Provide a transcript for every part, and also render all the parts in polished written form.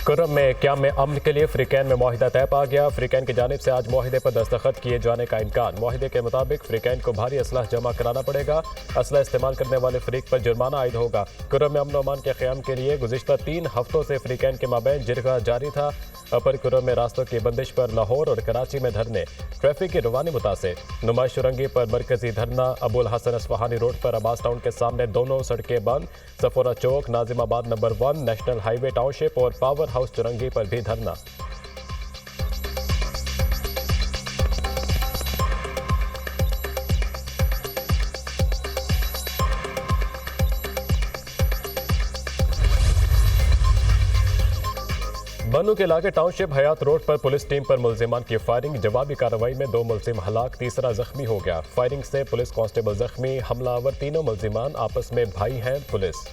कुर्रम में क़याम अमन के लिए फ्रीकैन में मुआहिदा तय पा गया। फ्रीकैन की जानिब से आज मुआहिदे पर दस्तखत किए जाने का इम्कान। मुआहिदे के मुताबिक फ्रीकैन को भारी असलाह जमा कराना पड़ेगा। असला इस्तेमाल करने वाले फ्रीक पर जुर्माना आयद होगा। कुर्रम में अमन व अमान के क़याम के लिए गुज़िश्ता 3 हफ्तों से फ्रीकैन के माबैन जिरगा जारी था। अपर कुर्रम में रास्तों की बंदिश पर लाहौर और कराची में धरने, ट्रैफिक की रवानी मुतासिर। नुमाइश शुरंगी पर मरकजी धरना, अबुल हसन अस्फहानी रोड पर अब्बास टाउन के सामने दोनों सड़कें बंद। Safoora Chowk, Nazimabad number 1, national highway township और पावर हाउस चुरंगी पर भी धरना। बनू के इलाके टाउनशिप हयात रोड पर पुलिस टीम पर मुलजिमान की फायरिंग, जवाबी कार्रवाई में 2 मुलजिम हलाक, तीसरा जख्मी हो गया। फायरिंग से पुलिस कांस्टेबल जख्मी, हमलावर तीनों मुलजिमान आपस में भाई हैं। पुलिस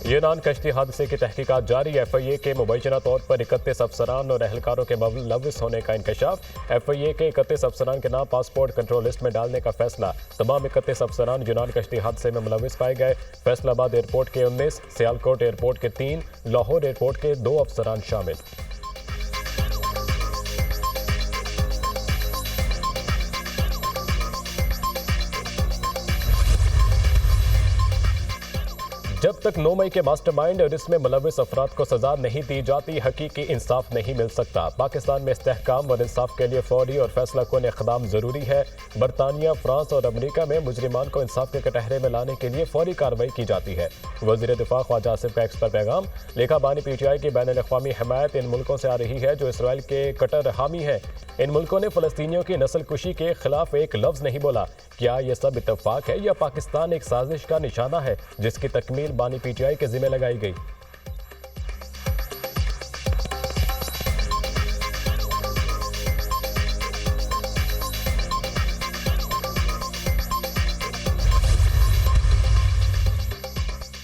यूनान कश्ती हादसे की तहकीकात जारी। FIA के मुबैना तौर पर 31 अफसरान और एहलकारों के मुलव्विस होने का इंकशाफ। FIA के 31 अफसरान के नाम पासपोर्ट कंट्रोल लिस्ट में डालने का फैसला। तमाम 31 अफसरान यूनान कश्ती हादसे में मुलव्विस पाए गए। फैसलाबाद एयरपोर्ट के 19, सियालकोट एयरपोर्ट के 3, लाहौर एयरपोर्ट के 2 अफसरान शामिल। जब तक 9 मई के मास्टरमाइंड और इसमें मुलव्विस अफराद को सजा नहीं दी जाती, हकीकी इंसाफ नहीं मिल सकता। पाकिस्तान में इस्तेहकाम और इंसाफ के लिए फौरी और फैसला कुन इक़दाम जरूरी है। बरतानिया, फ्रांस और अमरीका में मुजरिमान को इंसाफ के कटहरे में लाने के लिए फौरी कार्रवाई की जाती है। वज़ीर दिफा ख्वाजा आसिफ का एक्स पर पैगाम। लिखा, बानी PTI की बैनुल अक़वामी हमायत इन मुल्कों से आ रही है जो इसराइल के कट्टर हामी है। इन मुल्कों ने फ़लस्तीनियों की नस्ल कुशी के खिलाफ एक लफ्ज़ नहीं बोला। क्या यह सब इत्तफाक है या पाकिस्तान एक साजिश का निशाना है जिसकी तकमील बानी PTI के जिम्मे लगाई गई?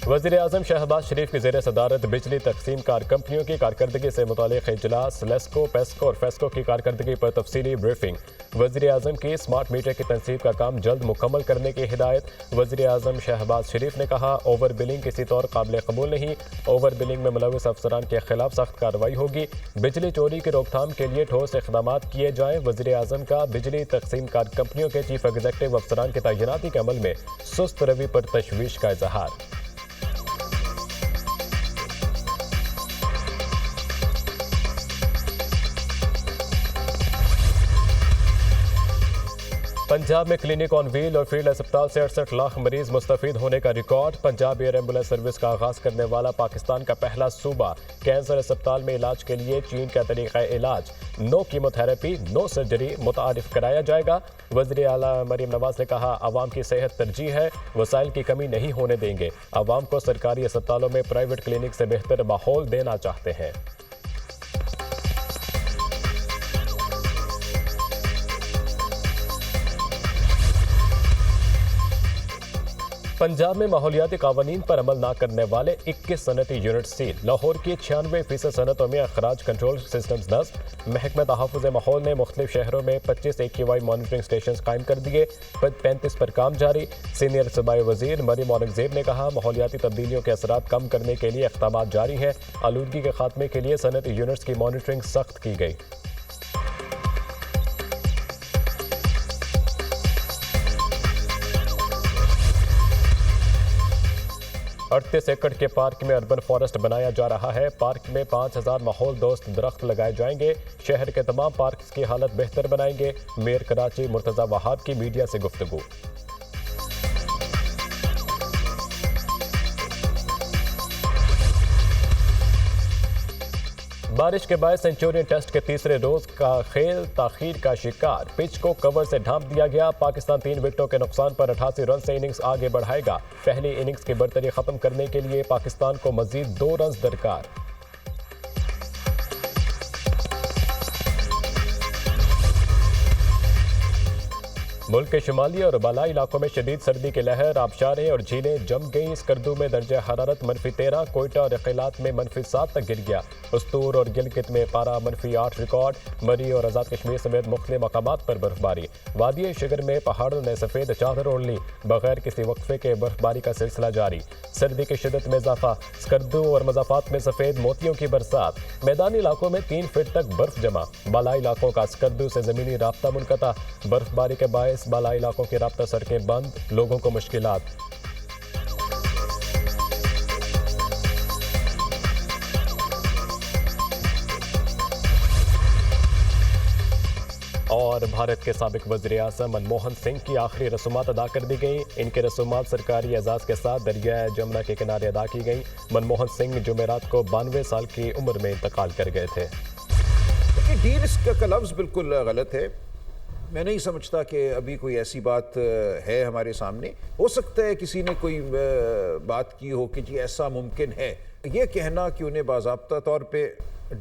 वज़ीर आज़म शहबाज शरीफ की ज़ेर सदारत बिजली तकसीम कार कंपनियों की कारकर्दगी से मुतालिक इजलास, लेस्को, पेस्को और फेस्को की कारकर्दगी पर तफसीली ब्रीफिंग। वज़ीर आज़म की स्मार्ट मीटर की तनसीब का काम जल्द मुकम्मल करने की हिदायत। वज़ीर आज़म शहबाज शरीफ ने कहा, ओवर बिलिंग किसी तौर काबिल कबूल नहीं। ओवर बिलिंग में मुलव्विस अफसरान के खिलाफ सख्त कार्रवाई होगी। बिजली चोरी की रोकथाम के लिए ठोस इक़दाम किए जाएँ। वज़ीर आज़म का बिजली तकसीम कार कंपनियों के चीफ एग्जीक्यूटिव अफसरान के तैनाती के अमल में सुस्त रवि पर तशवीश का इजहार। पंजाब में क्लिनिक ऑन व्हील और फील्ड अस्पताल से 68 लाख मरीज मुस्तफीद होने का record. Punjab air ambulance service का आगाज़ करने वाला पाकिस्तान का पहला सूबा। कैंसर अस्पताल में इलाज के लिए चीन का तरीक़ा इलाज, नो कीमोथेरेपी, नो सर्जरी मुतारिफ कराया जाएगा। वज़ीर आला मरीम नवाज ने कहा, आवाम की सेहत तरजीह है, वसाइल की कमी नहीं होने देंगे। आवाम को सरकारी अस्पतालों में प्राइवेट क्लिनिक से बेहतर माहौल देना चाहते हैं। पंजाब में माहौलियाती कानून पर अमल न करने वाले 21 सनती यूनिट सील। लाहौर की 96% सनतों में अखराज कंट्रोल सिस्टम्स नस्ब। महकमा तहफ़्फ़ुज़ माहौल ने मुख्तलिफ शहरों में 25 AQI मॉनिटरिंग स्टेशन कायम कर दिए। 35 पर काम जारी। सीनियर सूबाई वज़ीर मरीम औरंगज़ेब ने कहा, माहौलियाती तब्दीलियों के असरात कम करने के लिए इक़दाम जारी हैं। आलूदगी के खात्मे के लिए सनती यूनिट्स की मॉनिटरिंग सख्त की गई। 38 एकड़ के पार्क में अर्बन फॉरेस्ट बनाया जा रहा है। पार्क में 5000 माहौल दोस्त दरख्त लगाए जाएंगे। शहर के तमाम पार्क्स की हालत बेहतर बनाएंगे। मेयर कराची मुर्तज़ा वहाब की मीडिया से गुफ्तगू। बारिश के बाद सेंचुरियन टेस्ट के तीसरे रोज का खेल ताखीर का शिकार। पिच को कवर से ढांप दिया गया। पाकिस्तान 3 विकेटों के नुकसान पर 88 रन से इनिंग्स आगे बढ़ाएगा। पहली इनिंग्स की बर्तरी खत्म करने के लिए पाकिस्तान को मजीद 2 रन दरकार। मुल्क के शुमाली और बालाई इलाकों में शदीद सर्दी की लहर, आबशारें और झीलें जम गईं। स्कर्दू में दर्जा हरारत -13, कोयटा और इखलात में -7 तक गिर गया। उस्तूर और गिलगित में पारा -8 रिकॉर्ड। मरी और आज़ाद कश्मीर समेत मुख्तलिफ मकामात पर बर्फबारी। वादी शिगर में पहाड़ों ने सफ़ेद चादर ओढ़ ली। बगैर किसी वक्फे के बर्फबारी का सिलसिला जारी। सर्दी की शिद्दत में इजाफा। स्कर्दू और मज़ाफात में सफ़ेद मोतियों की बरसात। मैदानी इलाकों में 3 फीट तक बर्फ जमा। बालाई इलाकों का स्कर्दू से ज़मीनी राब्ता मुनक़ता। बर्फबारी के बायस बालाई इलाकों की राब्ता सड़कें बंद, लोगों को मुश्किलात। और भारत के साबिक वज़ीर-ए-आज़म मनमोहन सिंह की आखिरी रसूमात अदा कर दी गई। इनकी रसूमात सरकारी एजाज़ के साथ दरिया जमुना के किनारे अदा की गई। मनमोहन सिंह जुमेरात को 92 साल की उम्र में इंतकाल कर गए थे। डील का लफ्ज़ बिल्कुल गलत है। मैं नहीं समझता कि अभी कोई ऐसी बात है हमारे सामने। हो सकता है किसी ने कोई बात की हो कि जी ऐसा मुमकिन है। ये कहना कि उन्हें बाज़ाब्ता तौर पे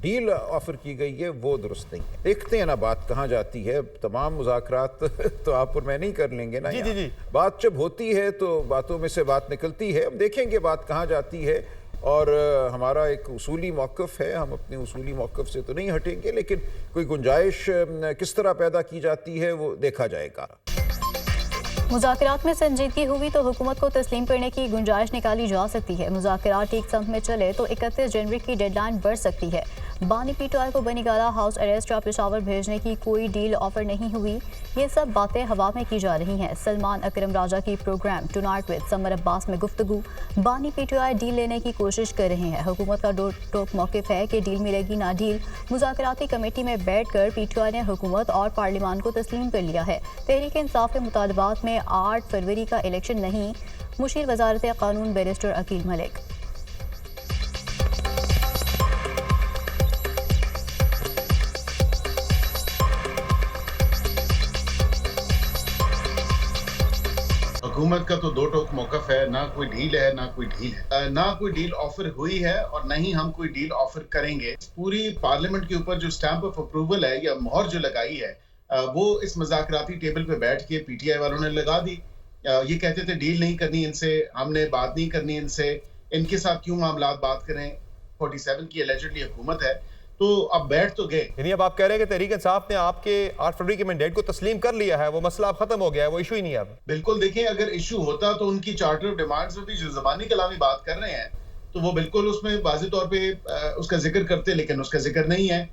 डील ऑफ़र की गई है वो दुरुस्त नहीं है। देखते हैं ना बात कहाँ जाती है। तमाम मुज़ाकरात तो आप और मैं नहीं कर लेंगे ना। जी। बात जब होती है तो बातों में से बात निकलती है। हम देखेंगे बात कहाँ जाती है। और हमारा एक उसूली मौक़िफ़ है, हम अपने उसूली मौक़िफ़ से तो नहीं हटेंगे, लेकिन कोई गुंजाइश किस तरह पैदा की जाती है वो देखा जाएगा। मुज़ाकरात में संजीदगी हुई तो हुकूमत को तस्लीम करने की गुंजाइश निकाली जा सकती है। मुज़ाकरात ठीक समत में चले तो 31 जनवरी की डेडलाइन बढ़ सकती है। बानी पीटीआई को बनीगाला हाउस अरेस्ट या पेशावर भेजने की कोई डील ऑफर नहीं हुई। ये सब बातें हवा में की जा रही हैं। सलमान अकरम राजा की programme tonight with Samar Abbas में गुफ्तगू। बानी पीटीआई डील लेने की कोशिश कर रहे हैं। हुकूमत का टोक मौक़िफ़ है कि डील मिलेगी ना डील। मुज़ाकराती कमेटी में बैठकर पीटीआई ने हुकूमत और पार्लियामान को तस्लीम कर लिया है। तहरीक इंसाफ के मुतालबात में 8 फरवरी का इलेक्शन नहीं। मुशीर वज़ारत क़ानून बैरिस्टर अकील मलिक। हुकूमत का तो दो टोक मौक़िफ़ है, ना कोई डील है ना कोई ढील है। ना कोई डील ऑफर हुई है और ना ही हम कोई डील ऑफर करेंगे। पूरी पार्लियामेंट के ऊपर जो स्टैंप ऑफ अप्रूवल है या मोहर जो लगाई है वो इस मुज़ाकराती टेबल पे बैठ के पीटीआई वालों ने लगा दी। ये कहते थे डील नहीं करनी इनसे, हमने बात नहीं करनी इनसे, इनके साथ क्यों मामलात बात करें। 47 की एलिजिडली हुकूमत है तो अब बैठ तो गए। यानी अब आप कह रहे हैं कि तहरीक इंसाफ ने आपके 8 फरवरी के मैंडेट को तस्लीम कर लिया है, वो मसला अब खत्म हो गया है, वो इशू ही नहीं है अब। बिल्कुल, देखिए अगर इशू होता तो उनकी चार्टर ऑफ डिमांड्स में भी जो ज़बानी कलामी बात कर रहे हैं तो वो बिल्कुल उसमें वाज़ेह तौर पे उसका जिक्र करते, लेकिन उसका जिक्र नहीं है।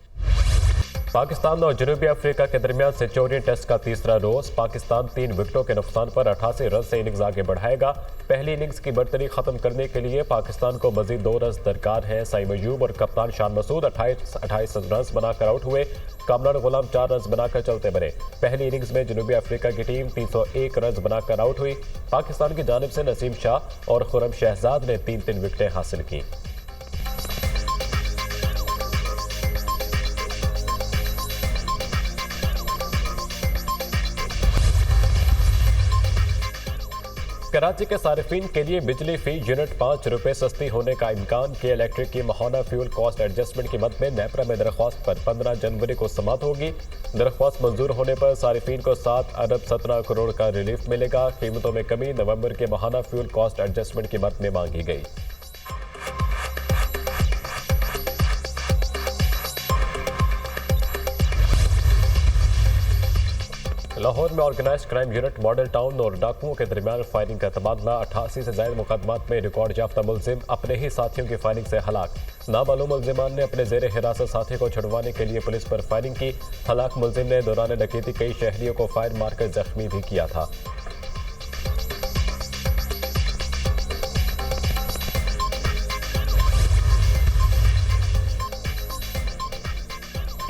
पाकिस्तान और जनूबी अफ्रीका के दरमियान सेंचुरियन टेस्ट का तीसरा रोज। पाकिस्तान 3 विकेटों के नुकसान पर 88 रन से इनिंग्स आगे बढ़ाएगा। पहली इनिंग्स की बर्तरी खत्म करने के लिए पाकिस्तान को मजीद 2 रन दरकार है। साइम अयूब और कप्तान शान मसूद 28 रन बनाकर आउट हुए। कामरान गुलाम 4 रन बनाकर चलते बने। पहली इनिंग्स में जनूबी अफ्रीका की टीम 301 रन बनाकर आउट हुई। पाकिस्तान की जानिब से नसीम शाह और खुरम शहजाद ने 3-3 विकेटें हासिल की। कराची के सारिफीन के लिए बिजली फी यूनिट 5 रुपये सस्ती होने का इम्कान। के इलेक्ट्रिक की माहाना फ्यूल कॉस्ट एडजस्टमेंट की मद में नेपरा में दरख्वास्त पर 15 जनवरी को समात होगी। दरख्वास्त मंजूर होने पर सारिफीन को 7 अरब 17 करोड़ का रिलीफ मिलेगा। कीमतों में कमी नवंबर के माहाना फ्यूल कॉस्ट एडजस्टमेंट की मद में मांगी गई। लाहौर में organise crime unit model town और डाकुओं के दरमियान फायरिंग का तबादला। 88 से ज्यादा मुकदमात में रिकॉर्ड याफ्ता मुलजिम अपने ही साथियों की फायरिंग से हलाक। नामालूम मुलजिमान ने अपने जेर हिरासत साथी को छुड़वाने के लिए पुलिस पर फायरिंग की। हलाक मुलजिम ने दौरान डकैती कई शहरियों को फायर मारकर जख्मी भी किया था।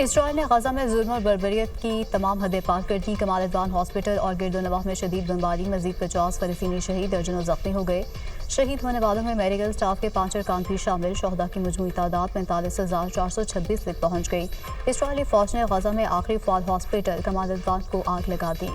इसराइल ने गजा में जुल्म और बर्बरियत की तमाम हदें पार कर दी। कमाल अदवान हॉस्पिटल और गिरदोनवाह में शदीद बमबारी, मजीद 50 फलस्तीनी शहीद, दर्जनों जख्मी हो गए। शहीद होने वालों में मेडिकल स्टाफ के 5 अरकान भी शामिल। शहदा की मजमूई तादाद 45,426 तक पहुँच गई। इसराइली फौज ने गजा में आखिरी फाल हॉस्पिटल कमाल अदवान को आग लगा दी।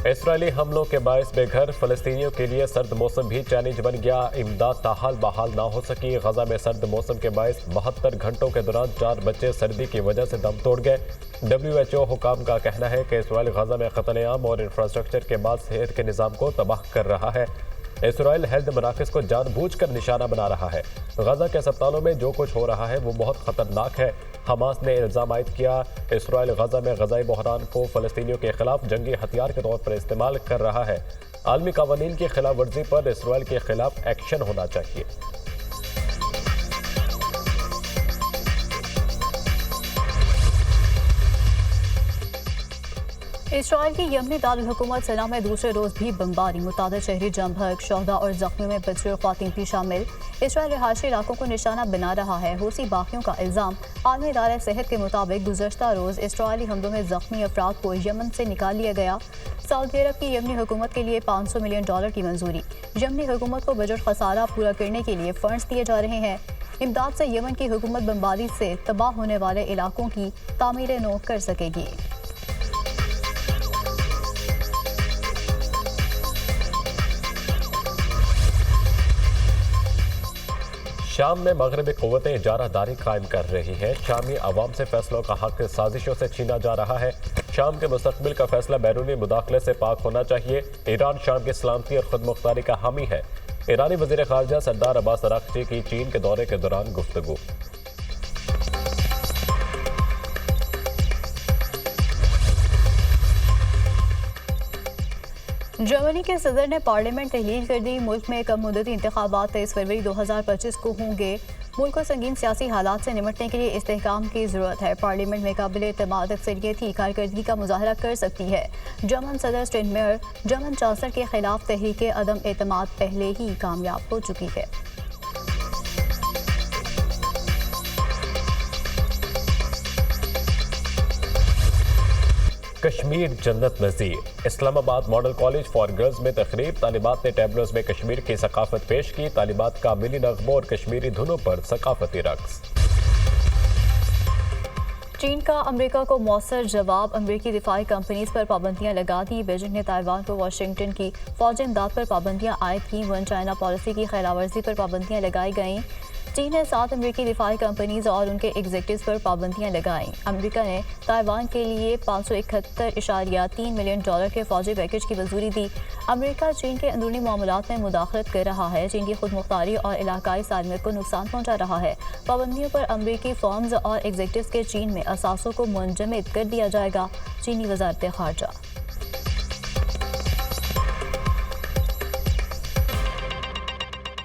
इसराइली हमलों के बायस बेघर फलस्तीनियों के लिए सर्द मौसम भी चैलेंज बन गया। इमदाद ताहाल बहाल ना हो सकी। गजा में सर्द मौसम के बायस 72 घंटों के दौरान 4 बच्चे सर्दी की वजह से दम तोड़ गए। WHO हुकाम का कहना है कि इसराइल गजा में कत्लेआम और इंफ्रास्ट्रक्चर के बाद सेहत के निज़ाम को तबाह कर रहा है। इसराइल हेल्थ मराकज़ को जानबूझकर निशाना बना रहा है। गजा के अस्पतालों में जो कुछ हो रहा है वो बहुत ख़तरनाक है। हमास ने इल्ज़ाम आयद किया इसराइल गजा में गज़ाई बहरान को फ़लस्तीनियों के खिलाफ जंगी हथियार के तौर पर इस्तेमाल कर रहा है। आलमी कानून की खिलाफ वर्जी पर इसराइल के खिलाफ एक्शन होना चाहिए। इसराइल की यमनी दारुल हुकूमत सना में दूसरे रोज भी बमबारी, मुतादिद शहरी जम भग, शोहदा और जख्मी में बच्चे और ख्वातीन भी शामिल। इसराइल रिहायशी इलाकों को निशाना बना रहा है। हूसी बाकियों का इल्ज़ाम। आलमी इदारे सेहत के मुताबिक गुज़श्ता रोज़ इसराइली हमलों में जख्मी अफराद को यमन से निकाल लिया गया। सऊदी अरब की यमनी हुकूमत के लिए $500 मिलियन की मंजूरी। यमनी हुकूमत को बजट खसारा पूरा करने के लिए फंड्स दिए जा रहे हैं। इमदाद से यमन की हुकूमत बमबारी से तबाह होने वाले इलाकों की तामीर नो कर सकेगी। शाम में मगरबी क़ुव्वतें इजारादारी कायम कर रही हैं। शामी अवाम से फैसलों का हक साजिशों से छीना जा रहा है। शाम के मुस्तकबिल का फैसला बैरूनी मुदाखले से पाक होना चाहिए। ईरान शाम की सलामती और खुद मुख्तारी का हामी है। ईरानी वज़ीर ख़ारजा सरदार अब्बास अराग़ची की चीन के दौरे के दौरान गुफ्तगू। जर्मनी के सदर ने पार्लियामेंट तहलील कर दी। मुल्क में कम मुद्दती इंतखाबात 23 फरवरी 2025 को होंगे। मुल्क को संगीन सियासी हालात से निपटने के लिए इस्तेहकाम की ज़रूरत है। पार्लियामेंट में काबिल एतमाद अक्सरियत ही कारकर्दगी का मुजाहरा कर सकती है। जर्मन सदर स्टेनमेयर जर्मन चांसलर के खिलाफ तहरीक अदम एतमाद पहले ही कामयाब हो चुकी है। कश्मीर जन्नत नज़ीर। Islamabad model college for girls में तकरीब। तालिबात ने टैबलोज में कश्मीर की सकाफत पेश की। तालिबात का मिली नग़मों और कश्मीरी धुनों पर सकाफती रक्स। चीन का अमेरिका को मौसर जवाब। अमेरिकी दिफाई कंपनीज पर पाबंदियां लगा दी। बीजिंग ने ताइवान को वाशिंगटन की फौजी इमदाद पर पाबंदियां आयद की। वन चाइना पॉलिसी की खिलाफवर्जी पर पाबंदियां लगाई गईं। चीन ने 7 अमेरिकी दिफाई कंपनीज और उनके एग्जीक्यूटिव्स पर पाबंदियां लगाईं। अमेरिका ने ताइवान के लिए $571.3 मिलियन के फौजी पैकेज की मंजूरी दी। अमेरिका चीन के अंदरूनी मामलात में मुदाखलत कर रहा है। चीन की खुद मुख्तारी और इलाकाई सालमियत को नुकसान पहुंचा रहा है। पाबंदियों पर अमेरिकी फर्म्स और एग्जीक्यूटिव्स के चीन में असासों को मुंजमद कर दिया जाएगा। चीनी वज़ारत ख़ारजा।